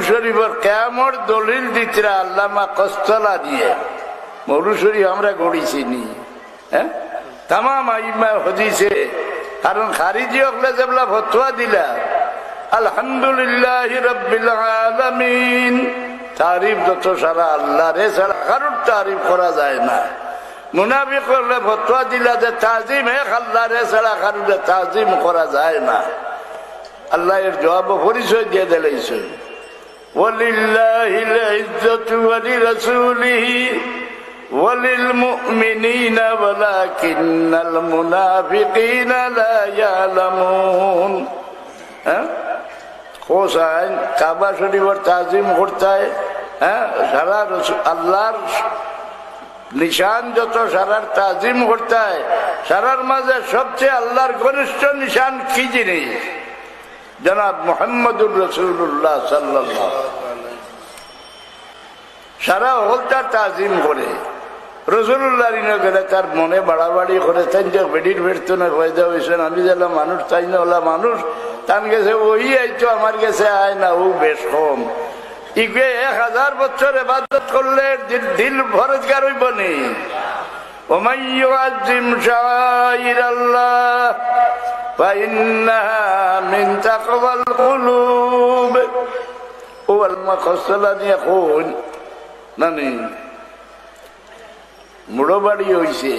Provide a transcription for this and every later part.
শরীফের কেমন দলিল দিতরা আল্লামা কস্তলা দিয়ে মৌলু শরীফ আমরা গড়িছি নি। হ্যাঁ, তাম আইমা হদিছে। কারণ খারিজি হলে যেগুলা ফতোয়া দিলা আলহামদুলিল্লাহ রাব্বিল আলামিন, তারিফ যত সারা আল্লাহ রে ছাড়া কারোর তারিফ করা যায় না। মুনাফিক করলে ফতোয়া দিলা যে তাজিম এক আল্লাহ রে ছাড়া কারোর তাজিম করা যায় না। আল্লাহ এর জবাব পরিচয় দিয়ে দিলেছে, ওয়ালিল্লাহিল ইজ্জাতু ওয়া লিরাসূলিহি ওয়া লিল মুমিনিনা ওয়ালাকিন্নাল মুনাফিকিনা লা ইয়ালামুন। হ্যাঁ, কোসাইন কাবা শরীফের তাজিম করতে হয়। হ্যাঁ, সারা আল্লাহর নিশান যত সারার তাজিম করতে হয়। সারার মাঝে সবচেয়ে আল্লাহর ঘনিষ্ঠ নিশান কি জিনিস? জনাব মুহাম্মদুর রাসূলুল্লাহ সাল্লাল্লাহু আলাইহি ওয়াসাল্লাম। সারা হলতার তাজিম করে রসুল্লাহ গেলে তার মনে বাড়াবাড়ি করে তাই যে বেডির বেড়তনের পয়দা হয়েছেন। আমি যেলাম মানুষ তাই না ওলা মানুষ তান গেছে ওই আইতো আমার কাছে আয় না, ও বেশ কম। ইকে 1000 বছর ইবাদত করলে দিল ফরজগার হইব নি। ওমান ইউআযিম শাআইরাল্লাহ ফাইন্নাহা মিন তাকওয়াল কুলুব। ও আল্লামা কস্তলা নিয়ে কোন নানি মুড়ো বাড়ি হয়েছে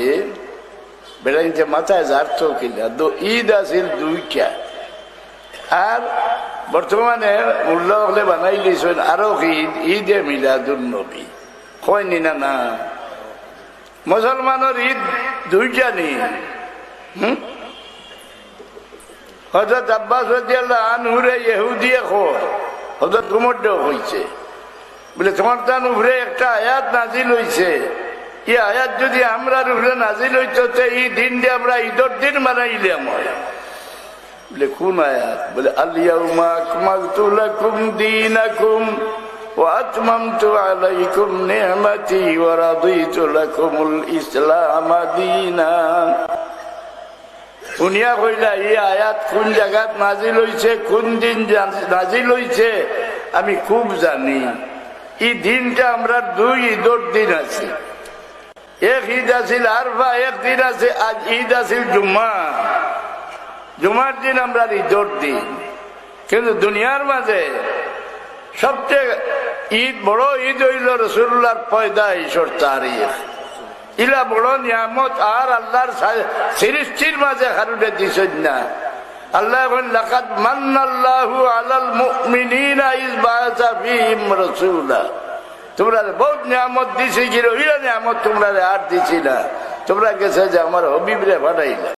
বেড়াইতে মাথায় যাচ্ছ কিনা। ঈদ আছিল 2টা, আর বর্তমানে উল্লাহ হলে বানাই দিয়েছেন আরো ঈদ, ঈদে মিলাদুন নবী কয়নি না? না, মুসলমানের ঈদ 2টা নেই। হযরত আব্বাস রাদিয়াল্লাহু আনহু রে ইহুদিয়ে কয়, হযরত উমর দেও হইছে বলে তোমার তার উপরে একটা আয়াত নাজিল হইছে। এই আয়াত যদি আমরা উপরে নাজিল হইতো তো এই দিন দিয়ে আমরা ঈদের দিন মানাইলাম। বলে কোন আয়াত? বলে আল ইয়াউমা আকমালতু লাকুম দীনাকুম ওয়া আতমামতু আলাইকুম নি'মাতি ওয়া রাদিতু লাকুমুল ইসলাম দীনান। শুনিয়া কইলা এই আয়াত কোন জায়গাত নাজিল হইছে, কোন দিন নাজিল হইছে আমি খুব জানি। এই দিনটা আমরা 2 ঈদের দিন আছে। এক ঈদ আছিল আরফা, এক দিন আছে আজ ঈদ আছিল জুম্মা। জুমার দিন আমরা ঈদের দিন। কিন্তু দুনিয়ার মাঝে সবচেয়ে ঈদ বড় ঈদ হইল রাসূলুল্লাহর পয়দাইশের তারিখ। ইলা বড় নিয়ামত আর আল্লাহর সৃষ্টির মাঝে কারুরে দিছেন না। আল্লাহ বলেন লাকাদ মান্নাল্লাহু আলাল মুমিনিনা ইয বাআসা ফীহিম রাসূলা। তোমরা বহুত নিয়ামত দিছি, গিরো ইলা নিয়ামত তোমরা আর দিছি না। তোমরা গেছে যে আমার হবিব রে পাঠাইলা।